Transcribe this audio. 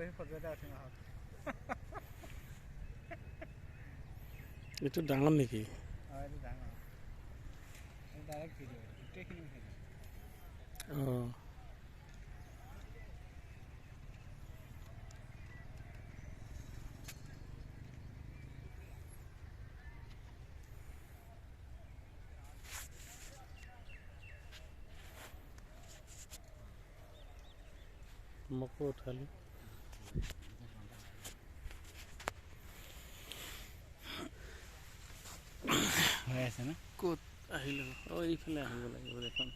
বহি ফটো এটা উঠিম আহক। এইটো ডাঙৰ নেকি? অঁ এইটো ডাঙৰ, এইটো ডাইৰেক্ট ভিডিঅ' গোটেইখিনি ভিডিঅ'। অঁ মোকো উঠালি। হৈ আছে ন? ক'ত আহিলে? অঁ এইফালে আহিব লাগিব দেখোন।